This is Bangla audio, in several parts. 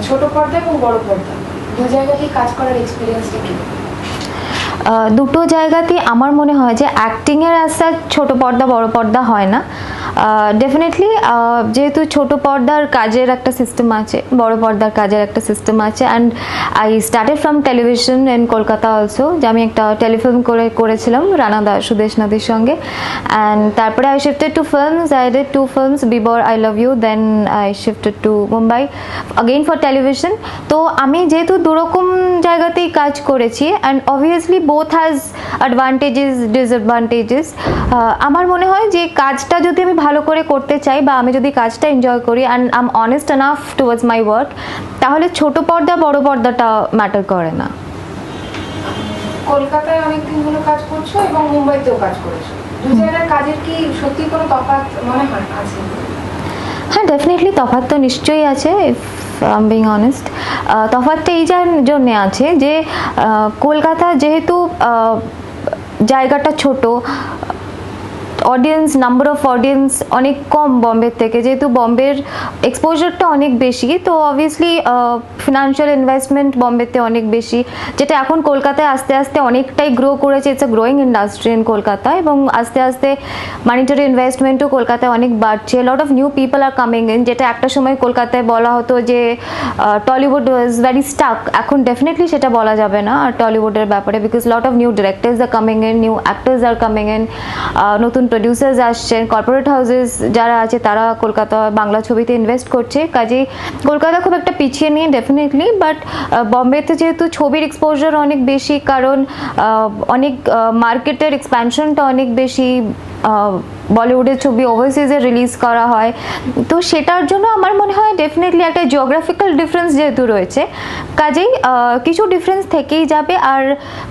ছোট পর্দা এবং বড় পর্দা দু জায়গাতেই কাজ করার এক্সপিরিয়েন্সটা কি? দুটো জায়গাতেই আমার মনে হয় যে অ্যাক্টিংয়ের আশা ছোট পর্দা বড় পর্দা হয় না। ডেফিনেটলি যেহেতু ছোট পর্দার কাজের একটা সিস্টেম আছে, বড় পর্দার কাজের একটা সিস্টেম আছে, and I started from television in Kolkata also, যে আমি একটা টেলিফিল্ম করেছিলাম রানাদা সুদেশ নাদির সঙ্গে, অ্যান্ড তারপরে I shifted to films. I did 2 films, বিবর, I love you, then I shifted to Mumbai again for television. তো আমি যেহেতু দুরকম জায়গাতেই কাজ করেছি, and obviously both has advantages disadvantages. আমার মনে হয় যে কাজটা যদি আমি ভালো করে করতে চাই বা আমি যদি কাজটা এনজয় করি and I am honest enough towards my work, তাহলে ছোট পর্দা বড় পর্দাটা ম্যাটার করে না। কলকাতায় অনেকদিন হলো কাজ করছো এবং মুম্বাইতেও কাজ করেছো, দু জায়গার কাজের কি সত্যি কোনো তফাৎ মনে হয় আছে? হ্যাঁ, ডেফিনেটলি তফাৎ তো নিশ্চয়ই আছে। If I am being honest, তফাৎটা এই জন্যে আছে যে কলকাতা যেহেতু জায়গাটা ছোট, অডিয়েন্স, নাম্বার অফ অডিয়েন্স অনেক কম বম্বের থেকে, যেহেতু বম্বের এক্সপোজারটা অনেক বেশি, তো অবভিয়াসলি ফিনান্সিয়াল ইনভেস্টমেন্ট বম্বেতে অনেক বেশি, যেটা এখন কলকাতায় আস্তে আস্তে অনেকটাই গ্রো করেছে। It's a growing industry in Kolkata, এবং আস্তে আস্তে মানিটারি ইনভেস্টমেন্টও কলকাতায় অনেক বাড়ছে। Lot of new people are coming in, যেটা একটা সময় কলকাতায় বলা হতো যে টলিউড ওয়াজ ভেরি স্টাক, এখন ডেফিনেটলি সেটা বলা যাবে না আর টলিউডের ব্যাপারে, because lot of new directors are coming in, new actors are coming in, নতুন প্রডিউসার্স আসছেন, কর্পোরেট হাউসেস যারা আছে তারা কলকাতা বাংলা ছবিতে ইনভেস্ট করছে। কাজেই কলকাতা খুব একটা পিছিয়ে নেই ডেফিনেটলি, বাট বম্বেতে যেহেতু ছবির এক্সপোজার অনেক বেশি, কারণ অনেক মার্কেটের এক্সপ্যানশনটা অনেক বেশি, বলিউডের ছবি ওভারসিজে রিলিজ করা হয়, তো সেটার জন্য আমার মনে হয় ডেফিনেটলি একটা জিওগ্রাফিক্যাল ডিফারেন্স যেহেতু রয়েছে, কাজেই কিছু ডিফারেন্স থেকেই যাবে। আর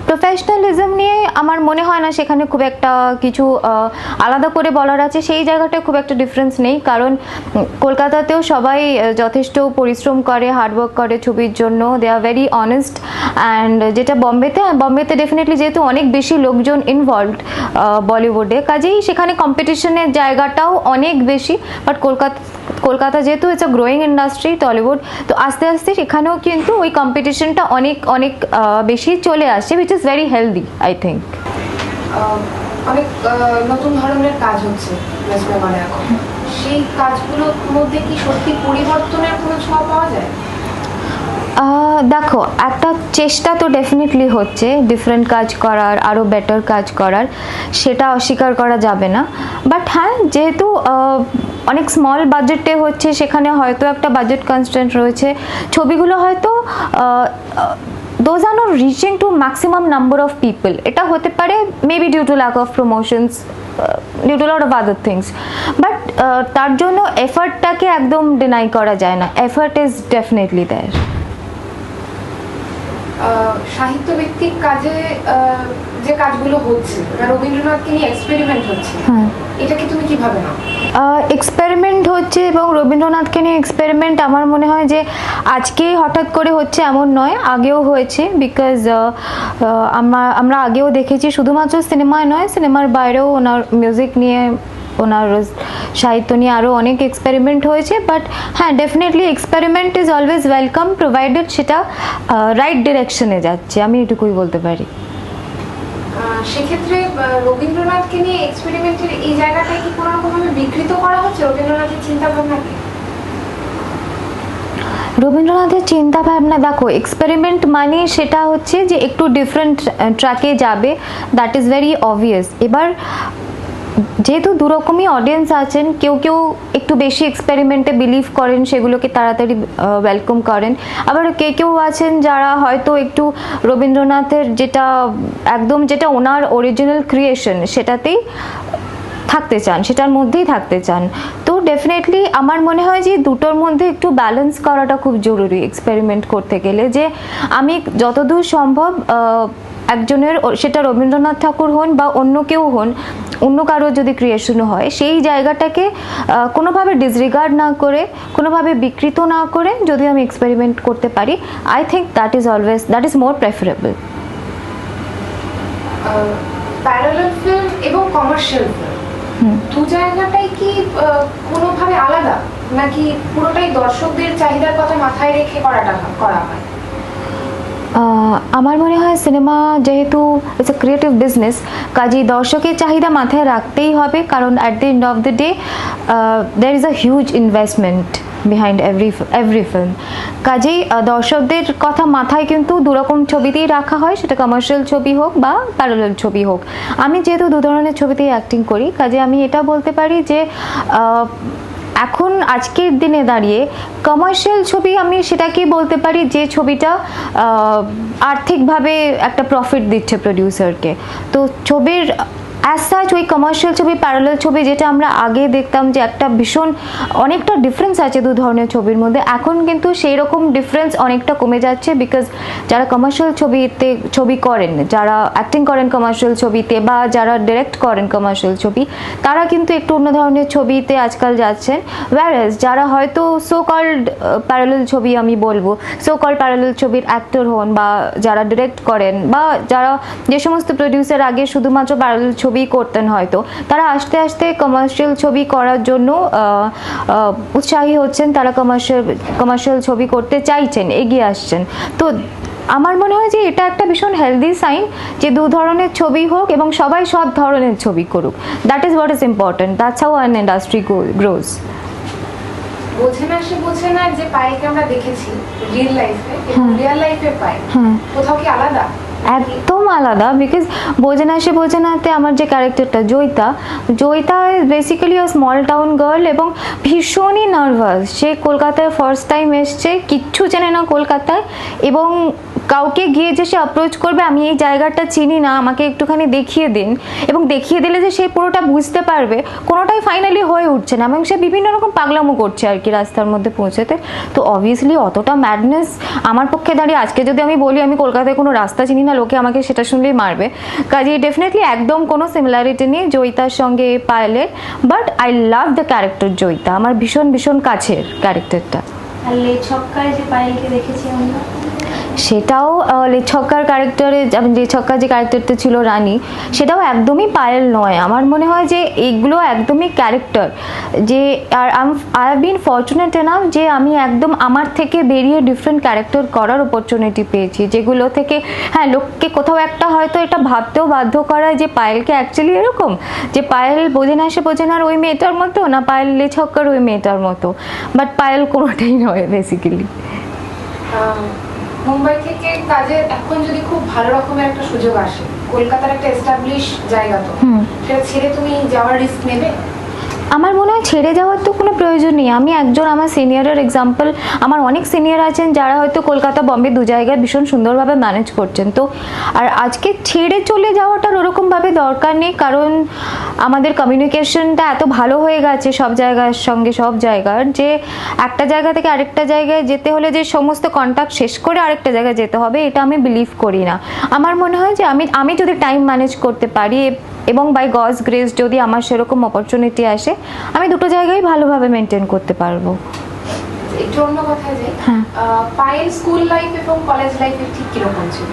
প্রফেশনালিজম নিয়ে আমার মনে হয় না সেখানে খুব একটা কিছু আলাদা করে বলার আছে, সেই জায়গাটায় খুব একটা ডিফারেন্স নেই, কারণ কলকাতাতেও সবাই যথেষ্ট পরিশ্রম করে, হার্ডওয়ার্ক করে ছবির জন্য, দে আর ভেরি অনেস্ট। অ্যান্ড যেটা বম্বেতে ডেফিনেটলি যেহেতু অনেক বেশি লোকজন ইনভলভড বলিউডে, কাজেই সেখানে কম্পিটিশনের জায়গাটাও অনেক বেশি। বাট কলকাতা যেহেতু it's a growing industry Tollywood, তো আস্তে আস্তে সেখানেও কিন্তু ওই কম্পিটিশনটা অনেক অনেক বেশি চলে আসছে, which is very healthy I think. অনেক নতুন ধরনের কাজ হচ্ছে মানে এখন, সেই কাজগুলোর মধ্যে কি সত্যি পরিবর্তনের কোনো ছোঁয়া পাওয়া যায়? দেখো, একটা চেষ্টা তো ডেফিনেটলি হচ্ছে ডিফারেন্ট কাজ করার, আরও বেটার কাজ করার, সেটা অস্বীকার করা যাবে না। বাট হ্যাঁ, যেহেতু অনেক স্মল বাজেটে হচ্ছে, সেখানে হয়তো একটা বাজেট কনস্ট্যান্ট রয়েছে, ছবিগুলো হয়তো those are not reaching to maximum number of people. এটা হতে পারে maybe due to lack of promotions, due to a lot of other things, but তার জন্য এফর্টটাকে একদম ডিনাই করা যায় না, এফর্ট ইজ ডেফিনেটলি দেয়ার। সাহিত্য ভিত্তিক কাজে যে কাজগুলো হচ্ছে, রবীন্দ্রনাথকে নিয়ে এক্সপেরিমেন্ট হচ্ছে, এটাকে তুমি কিভাবে নাও? এক্সপেরিমেন্ট হচ্ছে এবং রবীন্দ্রনাথকে নিয়ে এক্সপেরিমেন্ট আমার মনে হয় যে আজকে হঠাৎ করে হচ্ছে এমন নয়, আগেও হয়েছে, বিকজ আমরা আগেও দেখেছি, শুধুমাত্র সিনেমায় নয়, সিনেমার বাইরেও ওনার মিউজিক নিয়ে, ওনার সাহিত্য নিয়ে আরও অনেক এক্সপেরিমেন্ট হয়েছে। বাট হ্যাঁ, definitely experiment is always welcome, provided সেটা রাইট ডিরেকশনে যাচ্ছে, আমি এটুকুই বলতে পারি। সেক্ষেত্রে রবীন্দ্রনাথকে নিয়ে এক্সপেরিমেন্টের এই জায়গাটায় কি কোনো রকমভাবে বিকৃত করা হচ্ছে রবীন্দ্রনাথের চিন্তাভাবনাকে? রবীন্দ্রনাথের চিন্তা ভাবনা, দেখো, এক্সপেরিমেন্ট মানে সেটা হচ্ছে যে একটু ডিফারেন্ট ট্র্যাকে যাবে, দ্যাট ইজ ভেরি অবভিয়াস। এবার যেহেতু দুরকমই অডিয়েন্স আছেন, কেউ কেউ একটু বেশি এক্সপেরিমেন্টে বিলিভ করেন, সেগুলোকে তাড়াতাড়ি ওয়েলকাম করেন, আবার কেউ আছেন যারা হয়তো একটু রবীন্দ্রনাথের যেটা ওনার অরিজিনাল ক্রিয়েশন সেটাতেই থাকতে চান, সেটার মধ্যেই থাকতে চান। তো ডেফিনেটলি আমার মনে হয় যে দুটোর মধ্যে একটু ব্যালেন্স করাটা খুব জরুরি এক্সপেরিমেন্ট করতে গেলে, যে আমি যতদূর সম্ভব একজনের, সেটা রবীন্দ্রনাথ ঠাকুর হন বা অন্য কেউ হন, অন্য কারো যদি ক্রিয়েশনও হয়, সেই জায়গাটাকে কোনোভাবে ডিসরিগার্ড না করে, কোনোভাবে বিকৃত না করে যদি আমি এক্সপেরিমেন্ট করতে পারি, I think that is more preferable. Parallel film এবং কমার্শিয়াল ফিল্ম দু জায়গাটাই কি কোনোভাবে আলাদা? নাকি পুরোটাই দর্শকদের চাহিদার কথা মাথায় রেখে করা হয়? আমার মনে হয় সিনেমা যেহেতু ইটস এ ক্রিয়েটিভ বিজনেস, কাজেই দর্শকের চাহিদা মাথায় রাখতেই হবে, কারণ at the end of the day there is a huge investment behind every film. কাজেই দর্শকদের কথা মাথায় কিন্তু দুরকম ছবিতেই রাখা হয়, সেটা কমার্শিয়াল ছবি হোক বা প্যারালাল ছবি হোক। আমি যেহেতু দু ধরনের ছবিতেই অ্যাক্টিং করি, কাজে আমি এটা বলতে পারি যে এখন আজকের দিনে দাঁড়িয়ে কমার্শিয়াল ছবি আমি সেটাকেই বলতে পারি যে ছবিটা আর্থিকভাবে একটা প্রফিট দিচ্ছে প্রডিউসারকে। তো ছবির অ্যাজ সাচ ওই কমার্শিয়াল ছবি, প্যারালাল ছবি যেটা আমরা আগে দেখতাম যে একটা ভীষণ অনেকটা ডিফারেন্স আছে দু ধরনের ছবির মধ্যে, এখন কিন্তু সেই রকম ডিফারেন্স অনেকটা কমে যাচ্ছে। বিকজ যারা কমার্শিয়াল ছবি করেন, যারা অ্যাক্টিং করেন কমার্শিয়াল ছবিতে বা যারা ডিরেক্ট করেন কমার্শিয়াল ছবি, তারা কিন্তু একটু অন্য ধরনের ছবিতে আজকাল যাচ্ছেন। ওয়্যারএজ যারা হয়তো সো কল্ড প্যারালাল ছবি, আমি বলবো সো কল্ড প্যারালাল ছবির অ্যাক্টর হন বা যারা ডিরেক্ট করেন বা যারা যে সমস্ত প্রডিউসার আগে শুধুমাত্র প্যারালাল ছবি করতেন, হয়তো তারা আস্তে আস্তে কমার্শিয়াল ছবি করার জন্য উৎসাহী হচ্ছেন, তারা কমার্শিয়াল ছবি করতে চাইছেন, এগিয়ে আসছেন। তো আমার মনে হয় যে এটা একটা ভীষণ হেলদি সাইন যে দু ধরনের ছবি হোক এবং সবাই সব ধরনের ছবি করুক। That is what is important, that's how an industry grows. বোঝে না যে পায়েলকে আমরা দেখেছি রিয়েল লাইফে এবং রিয়েল লাইফে পায়েল কোথাও কি আলাদা? একদম আলাদা, বিকজ বোঝে নাতে আমার যে ক্যারেক্টারটা Joyita basically a small town girl এবং ভীষণই নার্ভাস। সে কলকাতায় ফার্স্ট টাইম এসছে, কিচ্ছু জানে না কলকাতায়, এবং কাউকে গিয়ে যে সে অ্যাপ্রোচ করবে আমি এই জায়গাটা চিনি না, আমাকে একটুখানি দেখিয়ে দিন, এবং দেখিয়ে দিলে যে সে পুরোটা বুঝতে পারবে, কোনোটাই ফাইনালি হয়ে উঠছে না, এবং সে বিভিন্ন রকম পাগলামো করছে আর কি রাস্তার মধ্যে পৌঁছতে। তো অবভিয়াসলি অতটা ম্যাডনেস আমার পক্ষে দাঁড়িয়ে আজকে যদি আমি বলি আমি কলকাতায় কোনো রাস্তা চিনি না, লোকে আমাকে সেটা শুনলেই মারবে। কাজে ডেফিনেটলি একদম কোনো সিমিলারিটি নেই জয়িতার সঙ্গে পায়েলের, but I love the character Joyita, আমার ভীষণ ভীষণ কাছের ক্যারেক্টারটা। আর লে ছক্কায় যে পায়েলকে দেখেছি আমরা, সেটাও লেছক্কার ক্যারেক্টারে, লেছক্কার যে ক্যারেক্টারটা ছিল রানী, সেটাও একদমই পায়েল নয়। আমার মনে হয় যে এইগুলো একদমই ক্যারেক্টার, যে আর I have been fortunate enough যে আমি একদম আমার থেকে বেরিয়ে ডিফারেন্ট ক্যারেক্টার করার অপরচুনিটি পেয়েছি, যেগুলো থেকে হ্যাঁ লোককে কোথাও একটা হয়তো এটা ভাবতেও বাধ্য করায় যে পায়েলকে অ্যাকচুয়ালি এরকম, যে পায়েল বোঝে না ওই মেয়েটার মতো, না পায়েল লেছক্কার ওই মেয়েটার মতো, বাট পায়েল কোনোটাই নয় বেসিক্যালি। মুম্বাই থেকে কাজে এখন যদি খুব ভালো রকমের একটা সুযোগ আসে, কলকাতার একটা এস্টাবলিশ জায়গা, তো সেটা ছেড়ে তুমি যাওয়ার রিস্ক নেবে? আমার মনে হয় ছেড়ে যাওয়ার তো কোনো প্রয়োজন নেই। আমি একজন আমার সিনিয়রের এক্সাম্পল, আমার অনেক সিনিয়র আছেন যারা হয়তো কলকাতা বম্বে দু জায়গায় ভীষণ সুন্দরভাবে ম্যানেজ করছেন। তো আর আজকে ছেড়ে চলে যাওয়াটার ওরকমভাবে দরকার নেই, কারণ আমাদের কমিউনিকেশনটা এত ভালো হয়ে গেছে সব জায়গার সঙ্গে, সব জায়গার, যে একটা জায়গা থেকে আরেকটা জায়গায় যেতে হলে যে সমস্ত কন্ট্যাক্ট শেষ করে আরেকটা জায়গায় যেতে হবে, এটা আমি বিলিভ করি না। আমার মনে হয় যে আমি যদি টাইম ম্যানেজ করতে পারি এবং বাই গডস গ্রেস যদি আমার সেরকম অপরচুনিটি আসে, আমি দুটো জায়গায় ভালোভাবে মেনটেন করতে পারবো। একটু অন্য কথায় যাই, পায়েল স্কুল লাইফ এবং কলেজ লাইফে ঠিক কিরকম ছিল?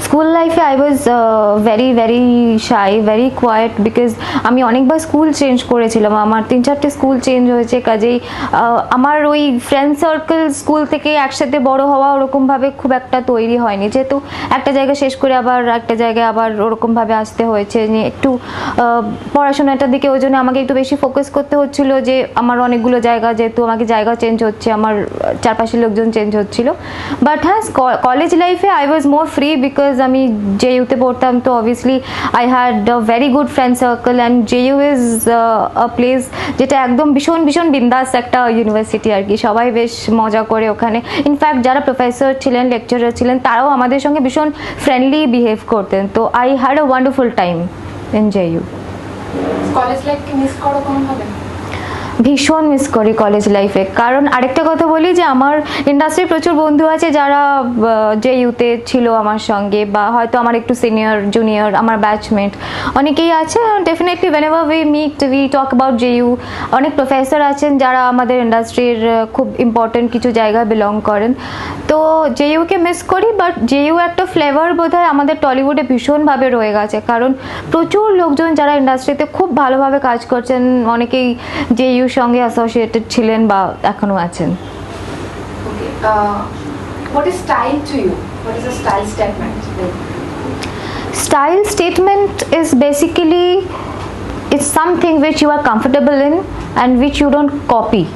স্কুল লাইফে I was very very shy, very quiet, because আমি অনেকবার স্কুল চেঞ্জ করেছিলাম, আমার 3-4টে স্কুল চেঞ্জ হয়েছে। কাজেই আমার ওই ফ্রেন্ড সার্কেল স্কুল থেকে একসাথে বড় হওয়া ওরকমভাবে খুব একটা তৈরি হয়নি, যেহেতু একটা জায়গা শেষ করে আবার একটা জায়গায় আবার ওরকমভাবে আসতে হয়েছে, একটু পড়াশোনাটার দিকে ওই জন্য আমাকে একটু বেশি ফোকাস করতে হচ্ছিল, যে আমার অনেকগুলো জায়গা, যেহেতু আমাকে জায়গা চেঞ্জ হচ্ছে, আমার চারপাশের লোকজন চেঞ্জ হচ্ছিল। বাট হ্যাঁ, কলেজ লাইফে I was more free, because আমি জেইউতে পড়তাম, তো obviously I had a very good friend circle, and JU is a place যেটা একদম ভীষণ ভীষণ বিন্দাস একটা ইউনিভার্সিটি আর কি, সবাই বেশ মজা করে ওখানে। ইনফ্যাক্ট যারা প্রফেসর ছিলেন, লেকচারার ছিলেন, তারাও আমাদের সঙ্গে ভীষণ ফ্রেন্ডলি বিহেভ করতেন। তো I had a wonderful time in JU. College লাইফকে মিস করো কোনোভাবে? ভীষণ মিস করি কলেজ লাইফে, কারণ আরেকটা কথা বলি যে আমার ইন্ডাস্ট্রির প্রচুর বন্ধু আছে যারা জেইউতে ছিল আমার সঙ্গে, বা হয়তো আমার একটু সিনিয়র জুনিয়র, আমার ব্যাচমেট অনেকেই আছে। Definitely whenever we meet we talk about JU. অনেক প্রফেসর আছেন যারা আমাদের ইন্ডাস্ট্রির খুব ইম্পর্টেন্ট কিছু জায়গায় বিলং করেন। তো জেইউকে মিস করি, বাট জেইউ একটা ফ্লেভার বোধহয় আমাদের টলিউডে ভীষণভাবে রয়ে গেছে, কারণ প্রচুর লোকজন যারা ইন্ডাস্ট্রিতে খুব ভালোভাবে কাজ করছেন, অনেকেই জেইউ জেইউর সঙ্গে অ্যাসোসিয়েটেড ছিলেন বা এখনও আছেন। Okay. What is style to you? What is a style statement? Style statement is basically it's something which you are comfortable in and which you don't copy.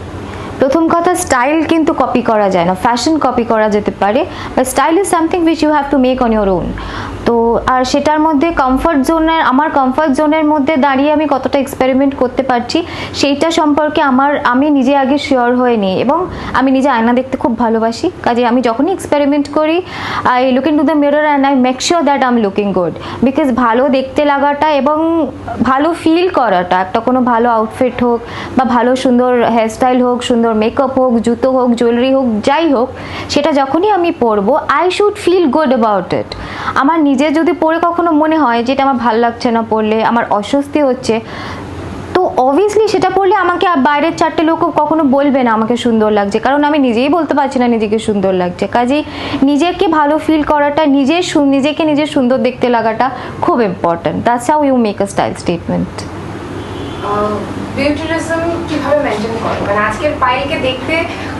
প্রথম কথা, স্টাইল কিন্তু কপি করা যায় না, ফ্যাশন কপি করা যেতে পারে, but style is something which you have to make on your own. তো আর সেটার মধ্যে আমার কমফর্ট জোনের মধ্যে দাঁড়িয়ে আমি কতটা এক্সপেরিমেন্ট করতে পারছি সেইটা সম্পর্কে আমি নিজে আগে শিওর হয়ে নিই, এবং আমি নিজে আয়না দেখতে খুব ভালোবাসি, কাজে আমি যখনই এক্সপেরিমেন্ট করি I look in to the mirror and I make sure that I am looking good, because ভালো দেখতে লাগাটা এবং ভালো ফিল করাটা, একটা কোনো ভালো আউটফিট হোক বা ভালো সুন্দর হেয়ারস্টাইল হোক, সুন্দর মেকআপ হোক, জুতো হোক, জুয়েলারি হোক, যাই হোক, সেটা যখনই আমি পরবো I should feel good about it. আমার নিজে যদি পরে কখনো মনে হয় যে এটা আমার ভালো লাগছে না, পরলে আমার অস্বস্তি হচ্ছে, তো অবভিয়াসলি সেটা পরলে আমাকে বাইরের চারটে লোকও কখনো বলবে না আমাকে সুন্দর লাগছে, কারণ আমি নিজেই বলতে পারছি না নিজেকে সুন্দর লাগছে। কাজেই নিজেকে ভালো ফিল করাটা, নিজেকে নিজের সুন্দর দেখতে লাগাটা খুব important. That's how you make a style statement. Beauty regime কিভাবে মেনটেন করো? মানে আজকের পায়েলকে দেখতে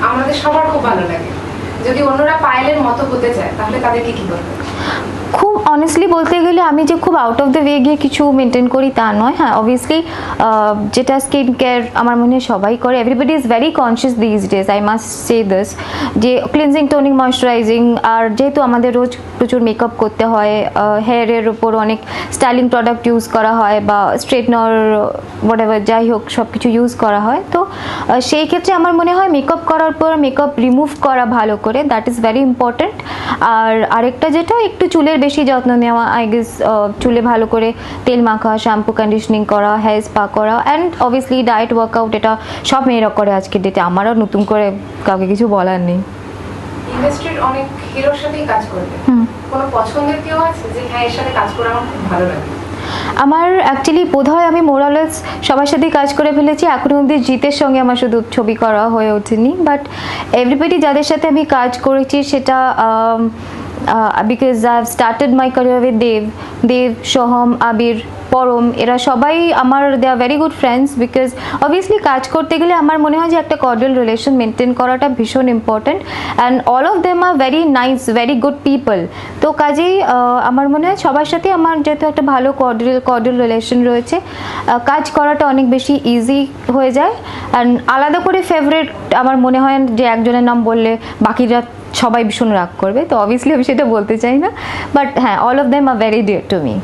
আমাদের সবার খুব ভালো লাগে, যদি অন্যরা পায়েলের মতো হতে চায় তাহলে তাদেরকে কি করবে? খুব অনেস্টলি বলতে গেলে আমি যে খুব আউট অফ দ্য ওয়ে গিয়ে কিছু মেনটেন করি তা নয়। হ্যাঁ, অবভিয়াসলি যেটা স্কিন কেয়ার আমার মনে হয় সবাই করে, everybody is very conscious this days, I must say this, যে ক্লিনজিং, টোনিং, ময়শ্চারাইজিং, আর যেহেতু আমাদের রোজ প্রচুর মেকআপ করতে হয়, হেয়ারের উপর অনেক স্টাইলিং প্রোডাক্ট ইউজ করা হয় বা স্ট্রেটনার হোয়াটএভার যাই হোক সব কিছু ইউজ করা হয়, তো সেই ক্ষেত্রে আমার মনে হয় মেকআপ করার পর মেকআপ রিমুভ করা ভালো করে, দ্যাট ইজ ভেরি ইম্পর্ট্যান্ট। আর আরেকটা যেটা, একটু চুলের বেশি যত্ন নেওয়া, আই গেস চুলে ভালো করে তেল মাখা, শ্যাম্পু, কন্ডিশনিং করা, হেয়ার স্পা করা, অ্যান্ড অবভিয়াসলি ডায়েট, ওয়ার্কআউট, এটা সব মেয়েরা করে আজকের ডেটে, আমারও নতুন করে কাউকে কিছু বলার নেই। ইন্ডাস্ট্রির অনেক হিরোর সাথেই কাজ করবে, কোনো পছন্দের কেউ আছে যে হ্যাঁ এর সাথে কাজ করে আমার খুব ভালো লাগে? আমার অ্যাকচুয়ালি বোধহয় আমি মোরালেস সবার সাথেই কাজ করে ফেলেছি, এখনো অবধি জিতের সঙ্গে আমার শুধু ছবি করা হয়ে ওঠেনি, বাট এভরিবডি যাদের সাথে আমি কাজ করেছি সেটা because I have started my career with Dev, Soham, Abir, Param, এরা সবাই আমার they are very good friends, because obviously কাজ করতে গেলে আমার মনে হয় যে একটা কর্ডিয়াল রিলেশন মেনটেন করাটা ভীষণ important, and all of them are very nice, very good people. তো কাজেই আমার মনে হয় সবার সাথে আমার যেহেতু একটা ভালো কর্ডিয়াল রিলেশন রয়েছে, কাজ করাটা অনেক বেশি ইজি হয়ে যায়। অ্যান্ড আলাদা করে ফেভারিট আমার মনে হয় যে একজনের নাম বললে বাকিরা সবাই ভীষণ রাগ করবে, তো অবভিয়াসলি আমি সেটা বলতে চাই না, বাট হ্যাঁ, all of them are very dear to me.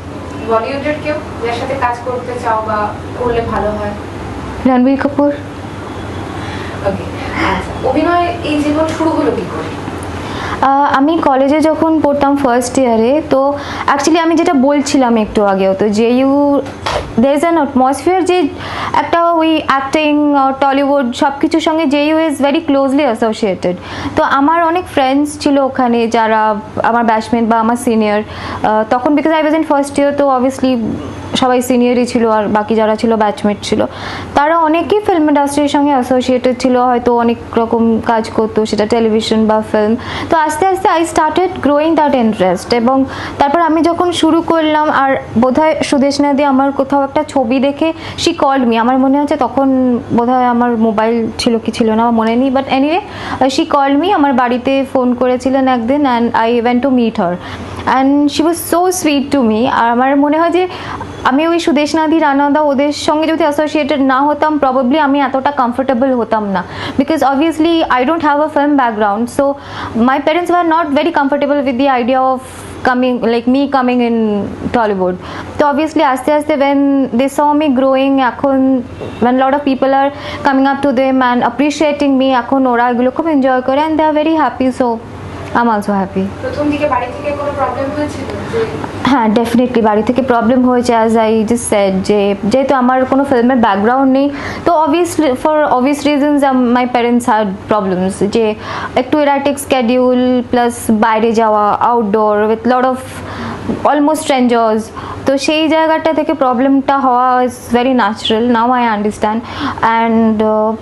বলিউডের কেউ যার সাথে কাজ করতে চাও বা করলে ভালো হয়? রণবীর কাপুর। ওকে, আচ্ছা, অভিনয় এই জীবন শুরু হলো কি করে? আমি কলেজে যখন পড়তাম ফার্স্ট ইয়ারে, তো অ্যাকচুয়ালি আমি যেটা বলছিলাম একটু আগেও, তো JU there is an atmosphere, যে একটা ওই অ্যাক্টিং, টলিউড সব কিছুর সঙ্গে JU is very closely associated. তো আমার অনেক ফ্রেন্ডস ছিল ওখানে যারা আমার ব্যাচমেট বা আমার সিনিয়র, তখন because I was in first year, তো অবভিয়াসলি সবাই সিনিয়রই ছিল, আর বাকি যারা ছিল ব্যাচমেট ছিল, তারা অনেকেই ফিল্ম ইন্ডাস্ট্রির সঙ্গে অ্যাসোসিয়েটেড ছিল, হয়তো অনেক রকম কাজ করতো, সেটা টেলিভিশন বা ফিল্ম। তো আস্তে আস্তে I started growing that interest, এবং তারপর আমি যখন শুরু করলাম, আর বোধহয় সুদেশনা দি আমার কোথাও একটা ছবি দেখে শি কল্ড মি, আমার মনে হচ্ছে তখন বোধহয় আমার মোবাইল ছিল কি ছিল না আমার মনে নেই, but anyway she called me, আমার বাড়িতে ফোন করেছিলেন একদিন, and I went to meet her, and she was so sweet to me. আর আমার মনে হয় যে আমি ওই সুদেশনাদি, রানাদা ওদের সঙ্গে যদি অ্যাসোসিয়েটেড না হতাম, প্রবাবলি আমি এতটা কমফোর্টেবল হতাম না, because obviously I don't have a film background, so my parents were not very comfortable with the idea of me coming in Tollywood. So obviously aste aste when they saw me growing, এখন when a lot of people are coming up to them and appreciating me, এখন ওরা এগুলো খুব এনজয় করে, and they are very happy, so I'm also happy. প্রথম দিকে বাড়ি থেকে কোনো প্রবলেম হয়েছিল? হ্যাঁ, ডেফিনেটলি বাড়ি থেকে প্রবলেম হয়েছে, অ্যাজ আই জাস্ট সেড, যে যেহেতু আমার কোনো ফিল্মের ব্যাকগ্রাউন্ড নেই, তো obviously for obvious reasons my parents had problems, যে একটু এরাটিক স্কেডিউল প্লাস বাইরে যাওয়া, outdoor with lot of almost strangers, তো সেই জায়গাটা থেকে প্রবলেমটা হওয়া is very natural, now I understand, and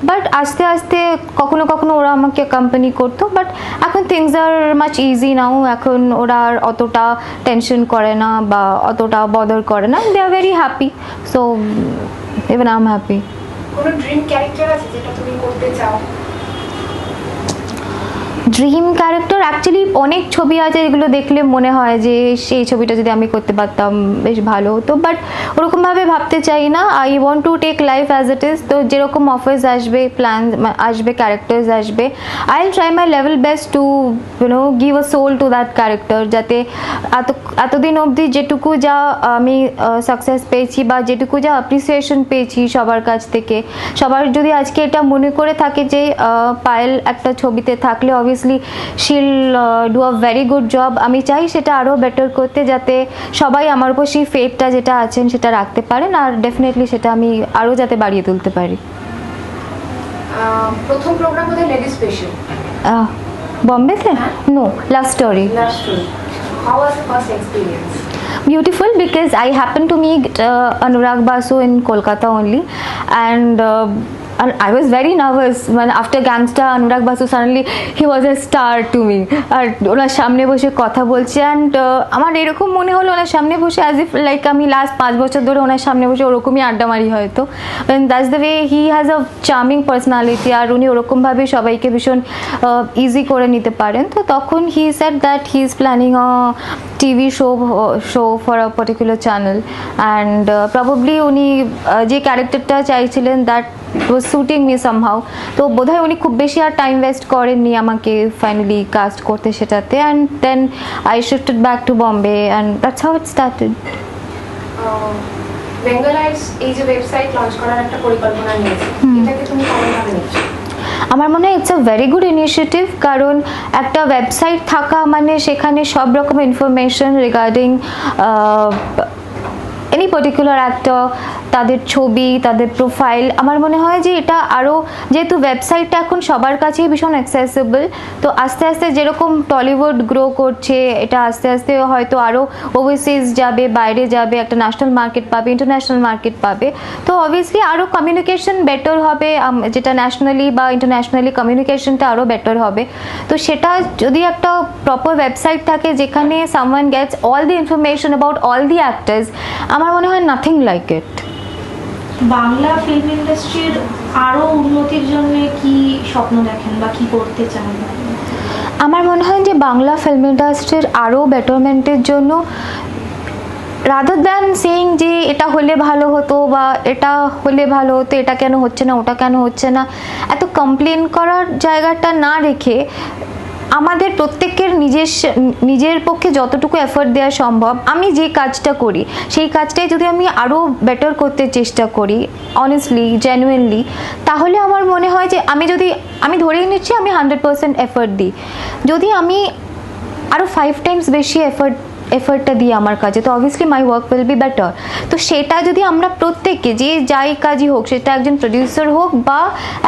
but আস্তে আস্তে কখনো কখনো ওরা আমাকে অ্যাকম্পানি করতো, বাট এখন থিংস আর মাচ ইজি নাও, এখন ওরা আর অতটা টেনশন করে না বা অতটা বদর করে না, they are very happy, so even I am happy. কোনো ড্রিম ক্যারেক্টার আছে যেটা তুমি করতে চাও? ড্রিম ক্যারেক্টার অ্যাকচুয়ালি অনেক ছবি আছে যেগুলো দেখলে মনে হয় যে সেই ছবিটা যদি আমি করতে পারতাম বেশ ভালো হতো, বাট ওরকমভাবে ভাবতে চাই না। I want to take life as it is. তো যেরকম অফার্স আসবে, প্ল্যান আসবে, ক্যারেক্টার্স আসবে, I will try my level best to give a soul to that character, যাতে এতদিন অবধি যেটুকু যা আমি সাকসেস পেয়েছি বা যেটুকু যা অ্যাপ্রিসিয়েশন পেয়েছি সবার কাছ থেকে, সবার যদি আজকে এটা মনে করে থাকে যে পায়েল একটা ছবিতে থাকলে অবভিয়াসলি শিল do a very good job, আমি চাই সেটা আরও বেটার করতে, যাতে সবাই আমার উপর সেই ফেটটা যেটা আছেন সেটা রাখতে পারেন, আর ডেফিনেটলি সেটা আমি আরও যাতে বাড়িয়ে তুলতে পারি। প্রথম প্রোগ্রাম বোধহয় লেডি স্পেশাল বম্বেতে? No, love story. Last story. How was the first experience? Beautiful, because I happened to meet Anurag Basu in Kolkata only, and I was very nervous when after Gangsta Anurag Basu suddenly he was a star to me, আর ওনার সামনে বসে কথা বলছি, অ্যান্ড আমার এরকম মনে হলো ওনার সামনে বসে অ্যাজ ইফ লাইক আমি লাস্ট 5 বছর ধরে ওনার সামনে বসে ওরকমই আড্ডা মারি হয়তো, that's the way he has a charming personality, আর উনি ওরকমভাবে সবাইকে ভীষণ ইজি করে নিতে পারেন। তো তখন he said that he is planning a TV show for a particular channel, and probably উনি যে ক্যারেক্টারটা চাইছিলেন that was suiting me somehow, তো বোধহয় উনি খুব বেশি আর টাইম ওয়েস্ট করেননি আমাকে ফাইনালি কাস্ট করতে সেটাতে, and then I shifted back to Bombay, and that's how it started. বেঙ্গলাইটস এই যে ওয়েবসাইট লঞ্চ করার একটা পরিকল্পনা নিয়েছে, এটাকে তুমি কেমন ভাবে নিচ্ছ? আমার মনে হয় it's a very good initiative, কারণ একটা ওয়েবসাইট থাকা মানে সেখানে সব রকম information regarding any particular actor, তাদের ছবি, তাদের প্রোফাইল, আমার মনে হয় যে এটা আরও, যেহেতু ওয়েবসাইটটা এখন সবার কাছেই ভীষণ অ্যাক্সেসিবল, তো আস্তে আস্তে যেরকম টলিউড গ্রো করছে, এটা আস্তে আস্তে হয়তো আরও ওভারসিজ যাবে, বাইরে যাবে, একটা ন্যাশনাল মার্কেট পাবে, ইন্টারন্যাশনাল মার্কেট পাবে, তো অবভিয়াসলি আরও কমিউনিকেশন বেটার হবে, যেটা ন্যাশনালি বা ইন্টারন্যাশনালি কমিউনিকেশনটা আরও বেটার হবে। তো সেটা যদি একটা প্রপার ওয়েবসাইট থাকে যেখানে someone gets all the information about all the actors, আমার মনে হয় nothing like it. Bangla film ইন্ডাস্ট্রির আরো উন্নতির জন্য কি স্বপ্ন দেখেন বা কি করতে চান? আমার মনে হয় যে বাংলা ফিল্ম ইন্ডাস্ট্রির আরও বেটারমেন্টের জন্য, রাদার দ্যান সেইং যে এটা হলে ভালো হতো বা এটা হলে ভালো হতো, এটা কেন হচ্ছে না, ওটা কেন হচ্ছে না, এত কমপ্লেন করার জায়গাটা না রেখে আমাদের প্রত্যেকের নিজের পক্ষে যতটুকু এফোর্ট দেওয়া সম্ভব, আমি যে কাজটা করি সেই কাজটাই যদি আমি আরও বেটার করতে চেষ্টা করি অনেস্টলি, জেনুইনলি, তাহলে আমার মনে হয় যে আমি ধরেই নিচ্ছি আমি 100% এফোর্ট দিই, যদি আমি আরও 5 টাইমস বেশি এফোর্টটা দিই আমার কাজে, তো obviously my work will be better. তো সেটা যদি আমরা প্রত্যেকে, যে যাই কাজই হোক, সেটা একজন প্রডিউসার হোক বা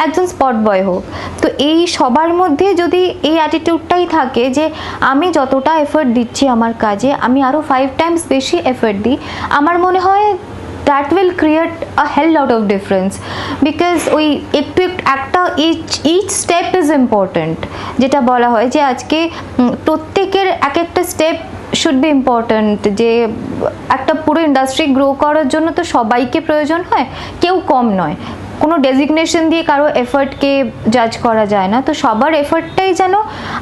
একজন স্পট বয় হোক, তো এই সবার মধ্যে যদি এই অ্যাটিটিউডটাই থাকে যে আমি যতটা এফোর্ট দিচ্ছি আমার কাজে, আমি আরও 5 টাইমস বেশি এফোর্ট দিই, আমার মনে হয় that will create a hell lot of difference, because ওই একটু একটা each step is important, যেটা বলা হয় যে আজকে প্রত্যেকের এক একটা স্টেপ শুড বি ইম্পর্ট্যান্ট, যে একটা পুরো ইন্ডাস্ট্রি গ্রো করার জন্য তো সবাইকে প্রয়োজন হয়, কেউ কম নয়, কোনো ডেজিগনেশন দিয়ে কারো এফোর্টকে জাজ করা যায় না, তো সবার এফোর্টটাই যেন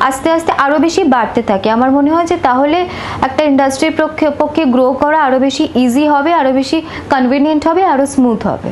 আস্তে আস্তে আরও বেশি বাড়তে থাকে, আমার মনে হয় যে তাহলে একটা ইন্ডাস্ট্রির পক্ষে গ্রো করা আরও বেশি ইজি হবে, আরও বেশি কনভিনিয়েন্ট হবে, আরও স্মুথ হবে।